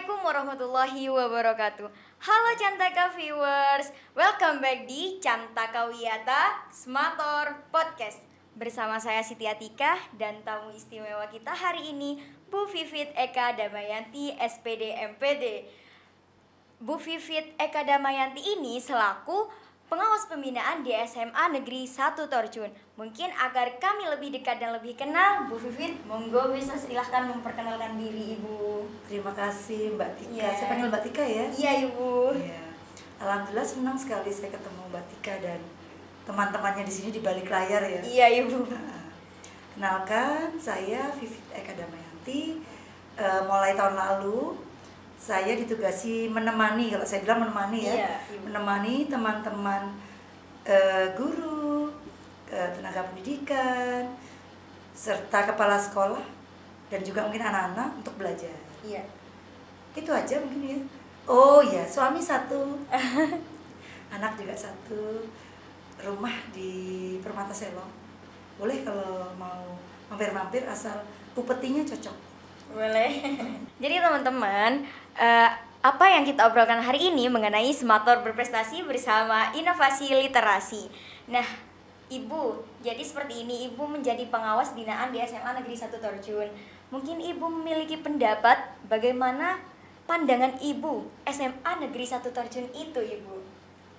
Assalamualaikum warahmatullahi wabarakatuh. Halo Cantaka viewers, welcome back di Cantaka Wiyata Smator Podcast. Bersama saya Siti Atika dan tamu istimewa kita hari ini Bu Vivit Eka Damayanti SPD MPD. Bu Vivit Eka Damayanti ini selaku pengawas pembinaan di SMA Negeri 1 Torjun. Mungkin agar kami lebih dekat dan lebih kenal, Bu Vivit, monggo bisa silahkan memperkenalkan diri Ibu. Terima kasih Mbak Tika. Yeah. Saya panggil Mbak Tika ya. Iya Ibu. Yeah. Alhamdulillah senang sekali saya ketemu Mbak Tika dan teman-temannya di sini di balik layar ya. Iya Ibu. Kenalkan, saya Vivit Eka Damayanti. Mulai tahun lalu saya ditugasi menemani, kalau saya bilang menemani ya, menemani teman-teman guru, tenaga pendidikan, serta kepala sekolah dan juga mungkin anak-anak untuk belajar. Iya. Itu aja mungkin ya. Oh ya, suami satu, anak juga satu, rumah di Permata Selong. Boleh kalau mau mampir-mampir asal upetinya cocok. Boleh. Jadi teman-teman, apa yang kita obrolkan hari ini mengenai Smator berprestasi bersama inovasi literasi. Nah, Ibu, jadi seperti ini Ibu menjadi pengawas binaan di SMA Negeri 1 Torjun. Mungkin Ibu memiliki pendapat bagaimana pandangan Ibu SMA Negeri 1 Torjun itu, Ibu.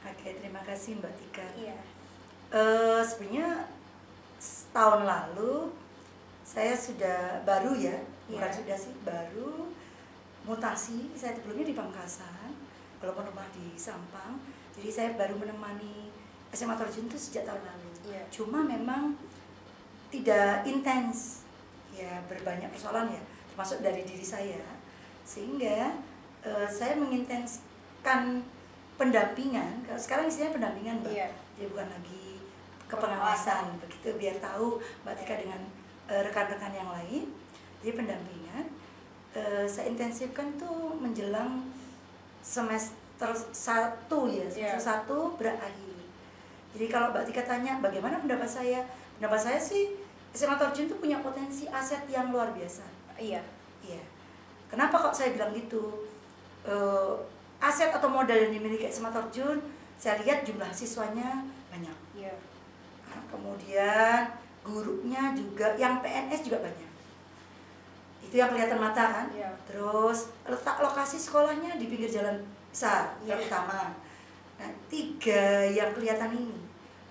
Oke, terima kasih Mbak Tika. Iya. Sebenarnya tahun lalu saya sudah baru ya, bukan sudah sih, baru mutasi. Saya sebelumnya di Pamekasan, walaupun rumah di Sampang. Jadi saya baru menemani SMA Torjun itu sejak tahun lalu. Cuma memang tidak intens, ya berbanyak persoalan ya, termasuk dari diri saya. Sehingga saya mengintenskan pendampingan. Kalau sekarang istilahnya pendampingan Mbak, jadi bukan lagi kepengawasan begitu, biar tahu Mbak Tika dengan rekan-rekan yang lain. Jadi pendampingan saya intensifkan tuh menjelang semester 1 ya, semester 1 berakhir. Jadi kalau Mbak Tika tanya bagaimana pendapat saya sih SMA Torjun tuh punya potensi aset yang luar biasa. Iya. Kenapa kok saya bilang gitu? Aset atau modal yang dimiliki SMA Torjun, saya lihat jumlah siswanya banyak. Kemudian gurunya juga, yang PNS juga banyak. Itu yang kelihatan mata kan. Terus letak lokasi sekolahnya di pinggir jalan besar, yang utama. Nah, 3 yang kelihatan ini.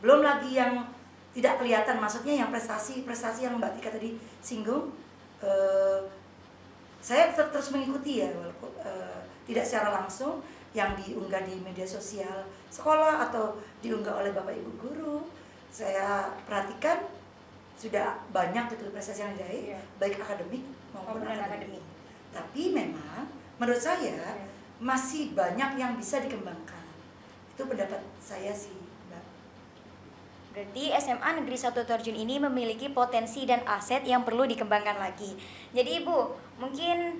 Belum lagi yang tidak kelihatan, maksudnya yang prestasi yang Mbak Tika tadi singgung. Saya terus mengikuti ya, walaupun tidak secara langsung, yang diunggah di media sosial sekolah atau diunggah oleh Bapak Ibu guru. Saya perhatikan sudah banyak gitu prestasi yang diraih, baik akademik maupun akademik. Tapi memang menurut saya masih banyak yang bisa dikembangkan. Itu pendapat saya sih, Mbak. Berarti SMA Negeri 1 Torjun ini memiliki potensi dan aset yang perlu dikembangkan lagi. Jadi Ibu, mungkin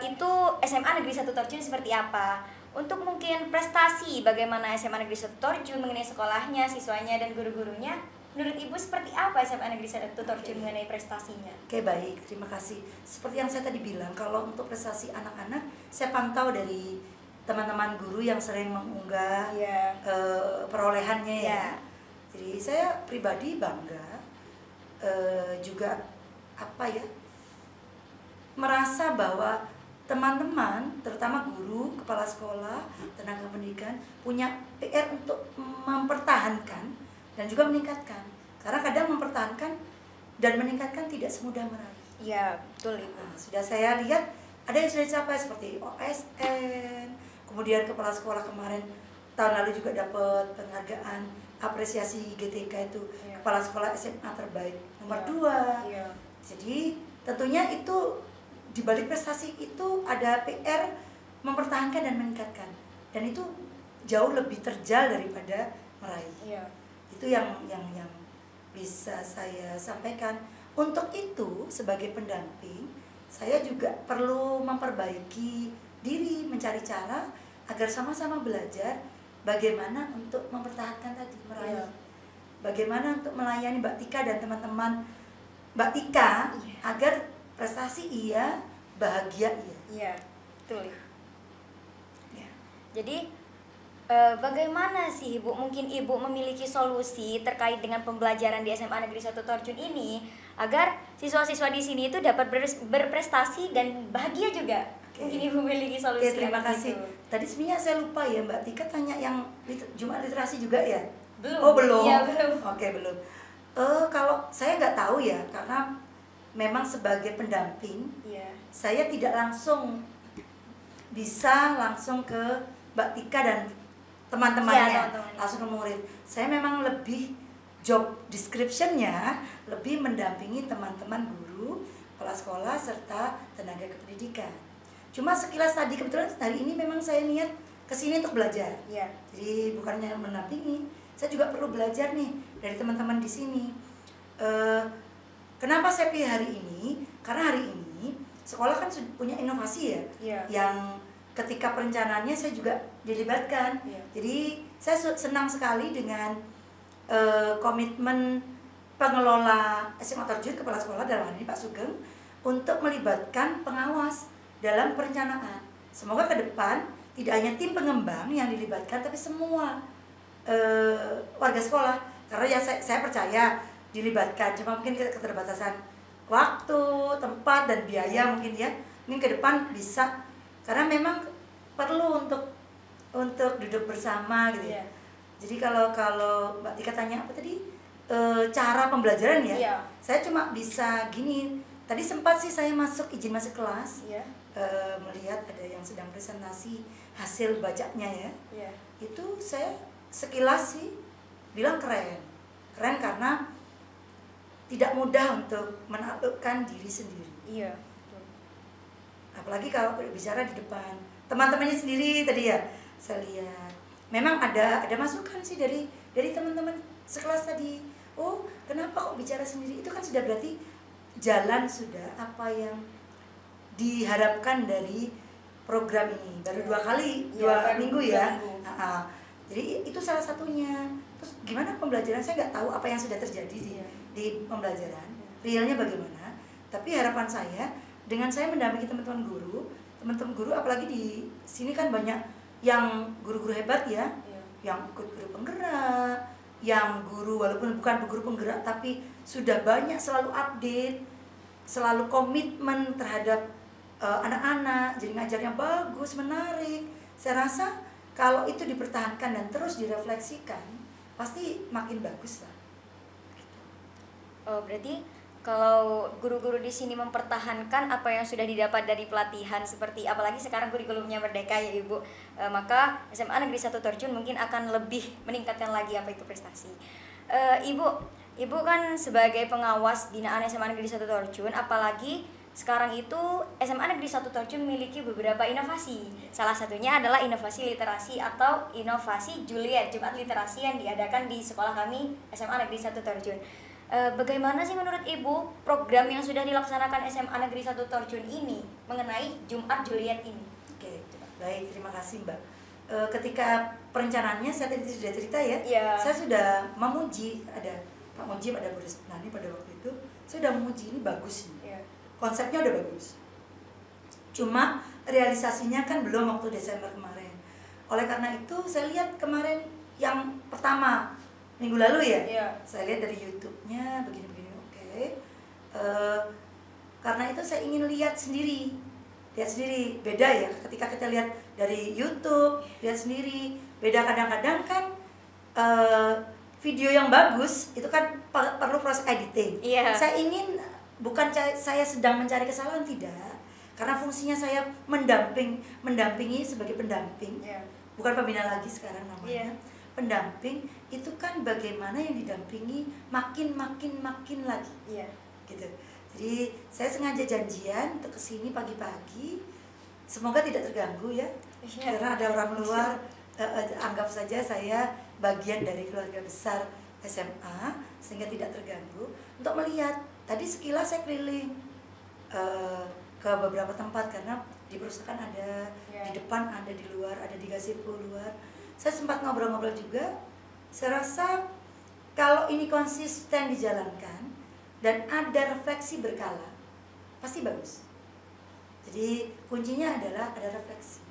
itu SMA Negeri 1 Torjun seperti apa? Untuk mungkin prestasi bagaimana SMA Negeri 1 Torjun mengenai sekolahnya, siswanya dan guru-gurunya, menurut Ibu seperti apa SMA Negeri 1 Torjun mengenai prestasinya? Oke, baik, terima kasih. Seperti yang saya tadi bilang, kalau untuk prestasi anak-anak, saya pantau dari teman-teman guru yang sering mengunggah perolehannya ya. Jadi saya pribadi bangga, juga merasa bahwa teman-teman, terutama guru, kepala sekolah, tenaga pendidikan, punya PR untuk mempertahankan dan juga meningkatkan. Karena kadang mempertahankan dan meningkatkan tidak semudah meraih. Iya, betul Ibu. Nah, sudah saya lihat ada yang sudah dicapai seperti OSN, kemudian kepala sekolah kemarin tahun lalu juga dapat penghargaan apresiasi GTK itu kepala sekolah SMA terbaik nomor 2. Jadi tentunya itu di balik prestasi itu ada PR mempertahankan dan meningkatkan, dan itu jauh lebih terjal daripada meraih. Itu yang bisa saya sampaikan. Untuk itu sebagai pendamping saya juga perlu memperbaiki diri, mencari cara agar sama-sama belajar bagaimana untuk mempertahankan tadi meraih. Bagaimana untuk melayani Mbak Tika dan teman-teman Mbak Tika agar prestasi iya, bahagia iya. Betul. Ya. Jadi bagaimana sih Ibu, mungkin Ibu memiliki solusi terkait dengan pembelajaran di SMA Negeri 1 Torjun ini agar siswa-siswa di sini itu dapat berprestasi dan bahagia juga? Mungkin Ibu memiliki solusi. Terima kasih. Itu. Tadi sebenarnya saya lupa ya Mbak Tika tanya yang Jumat literasi juga ya? Belum. Oh belum. Iya belum. Oke belum. Kalau saya nggak tahu ya, karena memang sebagai pendamping, saya tidak langsung bisa langsung ke Mbak Tika dan teman-temannya, langsung ke murid. Saya memang lebih job description-nya lebih mendampingi teman-teman guru, kepala sekolah serta tenaga kependidikan. Cuma sekilas tadi kebetulan hari ini memang saya niat kesini untuk belajar. Jadi bukannya mendampingi, saya juga perlu belajar nih dari teman-teman di sini. Kenapa saya pilih hari ini? Karena hari ini sekolah kan punya inovasi ya, yang ketika perencanaannya saya juga dilibatkan. Jadi saya senang sekali dengan komitmen pengelola SMA Torjun, kepala sekolah dalam hal ini Pak Sugeng, untuk melibatkan pengawas dalam perencanaan. Semoga ke depan tidak hanya tim pengembang yang dilibatkan, tapi semua warga sekolah. Karena ya saya percaya dilibatkan, cuma mungkin keterbatasan waktu, tempat, dan biaya mungkin ya. Mungkin ke depan bisa, karena memang perlu untuk duduk bersama gitu ya. Jadi kalau Mbak Tika tanya apa tadi, cara pembelajaran ya, saya cuma bisa gini. Tadi sempat sih saya izin masuk kelas, melihat ada yang sedang presentasi hasil bacanya ya. Itu saya sekilas sih bilang keren karena tidak mudah untuk menaklukkan diri sendiri. Apalagi kalau bicara di depan teman-temannya sendiri tadi ya, saya lihat memang ada masukan sih dari teman-teman sekelas tadi. Oh, kenapa kok bicara sendiri? Itu kan sudah berarti jalan sudah apa yang diharapkan dari program ini. Baru 2 kali, 2 minggu ya. Jadi itu salah satunya. Terus gimana pembelajaran? Saya nggak tahu apa yang sudah terjadi di pembelajaran. Realnya bagaimana? Tapi harapan saya dengan saya mendampingi teman-teman guru, apalagi di sini kan banyak yang guru-guru hebat ya, yang ikut guru penggerak, yang guru walaupun bukan guru penggerak tapi sudah banyak selalu update, selalu komitmen terhadap anak-anak, jadi ngajarnya bagus, menarik. Saya rasa kalau itu dipertahankan dan terus direfleksikan, pasti makin bagus lah. Oh, berarti kalau guru-guru di sini mempertahankan apa yang sudah didapat dari pelatihan, seperti apalagi sekarang kurikulumnya merdeka ya Ibu, maka SMA Negeri 1 Torjun mungkin akan lebih meningkatkan lagi apa itu prestasi. Ibu kan sebagai pengawas binaan SMA Negeri 1 Torjun, apalagi sekarang itu SMA Negeri 1 Torjun memiliki beberapa inovasi. Salah satunya adalah inovasi literasi atau inovasi Juliet, Jumat Literasi yang diadakan di sekolah kami SMA Negeri 1 Torjun. Bagaimana sih menurut Ibu program yang sudah dilaksanakan SMA Negeri 1 Torjun ini mengenai Jumat Juliet ini? Oke, baik, terima kasih Mbak. Ketika perencanaannya saya tadi sudah cerita ya, saya sudah memuji, ada Pak Mujib, ada Bu Nani pada waktu itu, saya sudah memuji ini bagus nih. Konsepnya udah bagus. Cuma realisasinya kan belum waktu Desember kemarin. Oleh karena itu saya lihat kemarin yang pertama minggu lalu ya, saya lihat dari YouTube-nya begini-begini, oke. Karena itu saya ingin lihat sendiri, beda ya. Ketika kita lihat dari YouTube, lihat sendiri, beda. Kadang-kadang kan video yang bagus itu kan perlu proses editing. Saya ingin, bukan saya sedang mencari kesalahan, tidak. Karena fungsinya saya mendampingi sebagai pendamping, bukan pembina lagi sekarang namanya. Pendamping itu kan bagaimana yang didampingi makin lagi, gitu. Jadi saya sengaja janjian untuk kesini pagi-pagi, semoga tidak terganggu ya, karena ada orang luar. Anggap saja saya bagian dari keluarga besar SMA sehingga tidak terganggu untuk melihat. Tadi sekilas saya keliling ke beberapa tempat karena di perusahaan ada, di depan ada, di luar ada, di gazebo luar. Saya sempat ngobrol-ngobrol juga. Saya rasa kalau ini konsisten dijalankan dan ada refleksi berkala, pasti bagus. Jadi kuncinya adalah ada refleksi.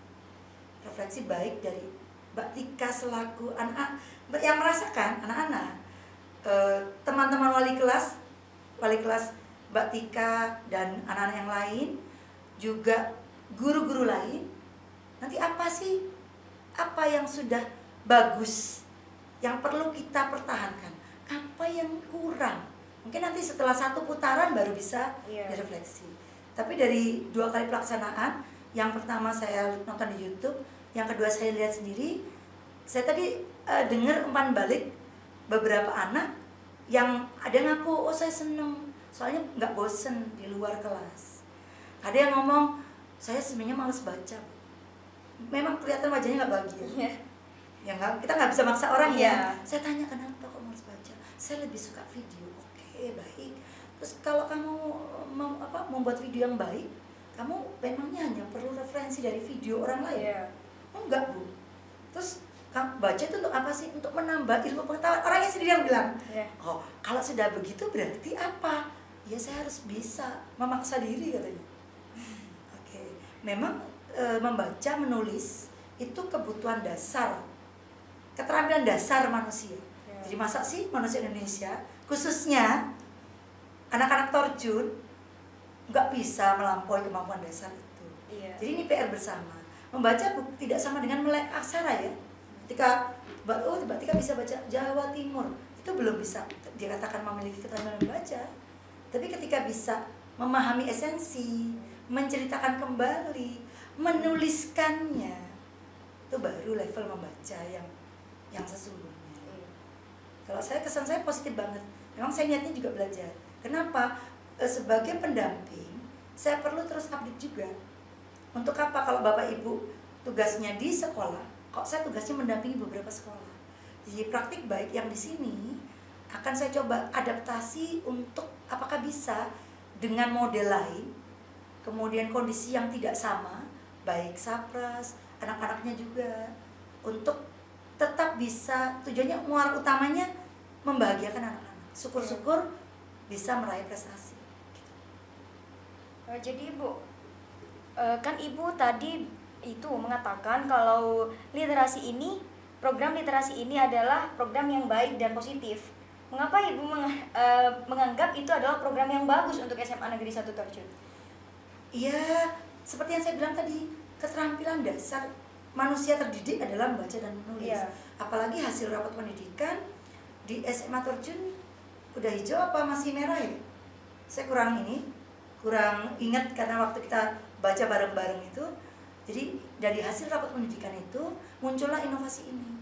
Refleksi baik dari Mbak Tika selaku anak yang merasakan, anak-anak, teman-teman wali kelas Mbak Tika dan anak-anak yang lain, juga guru-guru lain. Nanti apa sih? Apa yang sudah bagus, yang perlu kita pertahankan? Apa yang kurang? Mungkin nanti setelah satu putaran baru bisa direfleksi. Tapi dari 2 kali pelaksanaan, yang pertama saya nonton di YouTube, yang kedua saya lihat sendiri. Saya tadi dengar umpan balik beberapa anak yang ada ngaku, oh saya seneng, soalnya nggak bosen di luar kelas. Ada yang ngomong, saya sebenarnya males baca. Memang kelihatan wajahnya nggak bahagia. Ya kita nggak bisa maksa orang ya. Saya tanya, kenapa kok males baca? Saya lebih suka video. Oke, baik. Terus kalau kamu membuat video yang baik, kamu memangnya hanya perlu referensi dari video orang lain? Oh, enggak, Bu. Terus kamu baca itu untuk apa sih? Untuk menambah ilmu pengetahuan. Orangnya sendiri yang bilang, oh kalau sudah begitu berarti apa? Ya saya harus bisa memaksa diri katanya. Oke. Memang membaca, menulis itu kebutuhan dasar, keterampilan dasar manusia. Jadi masa sih manusia Indonesia, khususnya anak-anak terjun, nggak bisa melampaui kemampuan dasar itu. Jadi ini PR bersama. Membaca tidak sama dengan melek aksara ya. Ketika Mbak Tika bisa baca Jawa Timur, itu belum bisa dikatakan memiliki keterampilan membaca. Tapi ketika bisa memahami esensi, menceritakan kembali, menuliskannya, itu baru level membaca yang sesungguhnya. Kalau kesan saya positif banget. Memang saya niatnya juga belajar. Kenapa? Sebagai pendamping, saya perlu terus update juga. Untuk apa? Kalau Bapak Ibu tugasnya di sekolah, kok saya tugasnya mendampingi beberapa sekolah. Jadi praktik baik yang di sini akan saya coba adaptasi untuk apakah bisa dengan model lain, kemudian kondisi yang tidak sama, baik Sapras, anak-anaknya juga, untuk tetap bisa, tujuannya muara utamanya membahagiakan anak-anak. Syukur-syukur bisa meraih prestasi. Jadi Ibu, kan Ibu tadi itu mengatakan kalau program literasi ini adalah program yang baik dan positif. Mengapa Ibu menganggap itu adalah program yang bagus untuk SMA Negeri 1 Terjun? Iya, seperti yang saya bilang tadi, keterampilan dasar manusia terdidik adalah membaca dan menulis. Apalagi hasil rapat pendidikan di SMA Terjun udah hijau apa masih merah ya? Saya kurang ingat karena waktu kita baca bareng-bareng itu. Jadi dari hasil rapat pendidikan itu muncullah inovasi ini.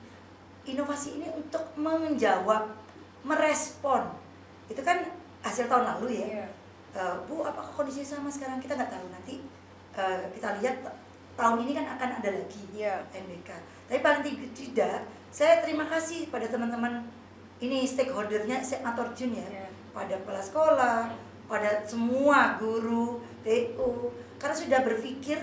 Inovasi ini untuk menjawab, merespon. Itu kan hasil tahun lalu ya. Bu, apakah kondisinya sama sekarang? Kita nggak tahu. Nanti kita lihat tahun ini kan akan ada lagi NBK. Tapi paling tidak, saya terima kasih pada teman-teman ini stakeholdernya SMA Terjun ya, pada kepala sekolah, pada semua guru, TU, karena sudah berpikir,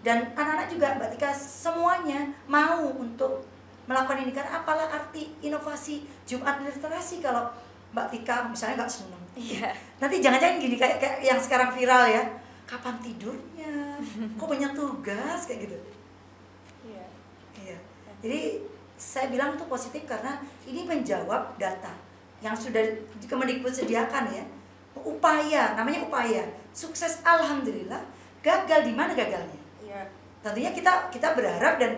dan anak-anak juga Mbak Tika semuanya mau untuk melakukan ini. Karena apalah arti inovasi Jumat literasi kalau Mbak Tika misalnya nggak seneng. Nanti jangan-jangan gini kayak yang sekarang viral ya, kapan tidurnya, kok banyak tugas kayak gitu. Jadi saya bilang itu positif karena ini menjawab data yang sudah Kemendikbud sediakan ya. Namanya upaya. Sukses alhamdulillah, gagal di mana gagalnya? Tentunya kita berharap dan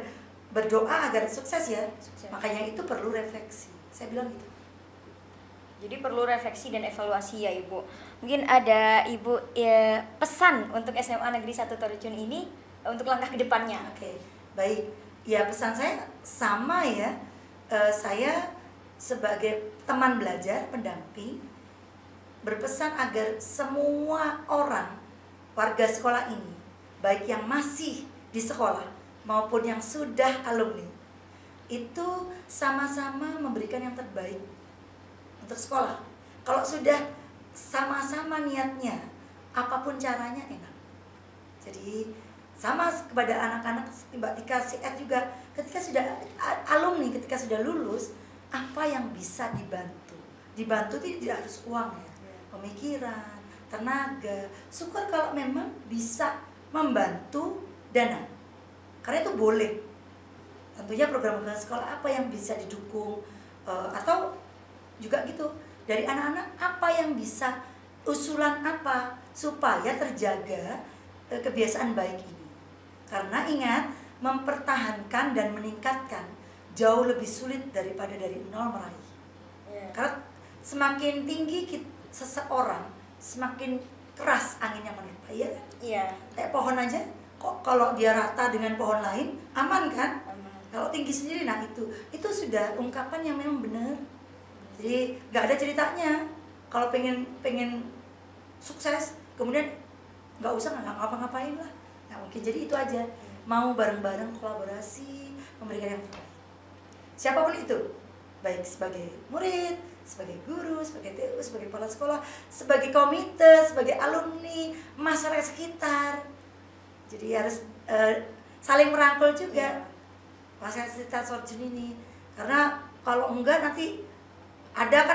berdoa agar sukses ya. Makanya itu perlu refleksi. Saya bilang gitu. Jadi perlu refleksi dan evaluasi ya Ibu. Mungkin ada Ibu pesan untuk SMA Negeri 1 Terjun ini untuk langkah ke depannya. Oke, baik. Ya pesan saya sama ya. Saya sebagai teman belajar, pendamping, berpesan agar semua orang warga sekolah ini, baik yang masih di sekolah maupun yang sudah alumni, itu sama-sama memberikan yang terbaik untuk sekolah. Kalau sudah sama-sama niatnya, apapun caranya enak. Jadi sama kepada anak-anak Mbak Tika CS juga, ketika sudah alumni, ketika sudah lulus, apa yang bisa dibantu? Dibantu itu tidak harus uang ya, pemikiran, tenaga. Syukur kalau memang bisa membantu dana, karena itu boleh. Tentunya program sekolah apa yang bisa didukung, atau juga gitu dari anak-anak apa yang bisa, usulan apa supaya terjaga kebiasaan baik ini. Karena ingat, mempertahankan dan meningkatkan jauh lebih sulit daripada dari nol meraih. Karena semakin tinggi seseorang, semakin keras angin yang menerpa, ya kan? Iya. Kayak pohon aja, kok kalau dia rata dengan pohon lain aman kan? Aman. Kalau tinggi sendiri, nah itu sudah ungkapan yang memang benar. Jadi nggak ada ceritanya. Kalau pengen sukses, kemudian nggak usah ngapa-ngapain lah. Nah, mungkin jadi itu aja. Mau bareng-bareng kolaborasi, memberikan yang terbaik. Siapapun itu, baik sebagai murid, sebagai guru, sebagai TU, sebagai kepala sekolah, sebagai komite, sebagai alumni, masyarakat sekitar. Jadi harus saling merangkul juga. Fasilitas Sorjun ini, karena kalau enggak nanti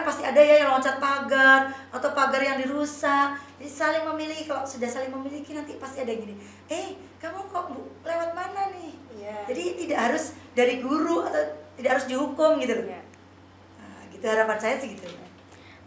pasti ada ya yang loncat pagar atau pagar yang dirusak. Jadi saling memiliki, kalau sudah saling memiliki nanti pasti ada yang gini, kamu kok lewat mana nih? Jadi tidak harus dari guru atau tidak harus dihukum gitu loh. Nah, gitu harapan saya sih gitu.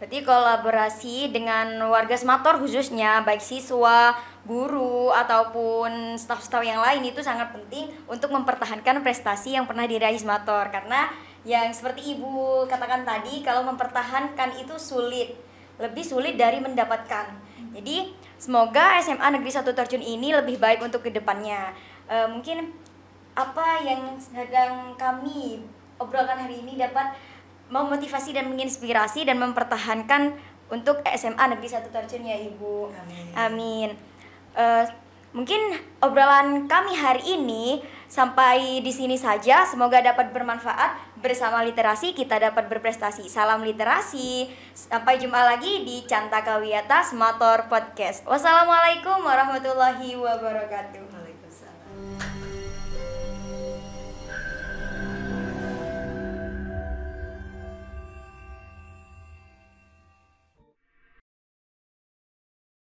Berarti kolaborasi dengan warga Semator khususnya, baik siswa, guru, ataupun staf-staf yang lain itu sangat penting untuk mempertahankan prestasi yang pernah diraih Semator. Karena yang seperti Ibu katakan tadi, kalau mempertahankan itu sulit, lebih sulit dari mendapatkan. Jadi semoga SMA Negeri 1 Terjun ini lebih baik untuk kedepannya. Mungkin apa yang sedang kami obrolkan hari ini dapat memotivasi dan menginspirasi dan mempertahankan untuk SMA Negeri 1 Terjun ya Ibu. Amin. Mungkin obrolan kami hari ini sampai di sini saja. Semoga dapat bermanfaat. Bersama literasi kita dapat berprestasi. Salam literasi. Sampai jumpa lagi di Cantaka Wiyata Semator Podcast. Wassalamualaikum warahmatullahi wabarakatuh. Waalaikumsalam.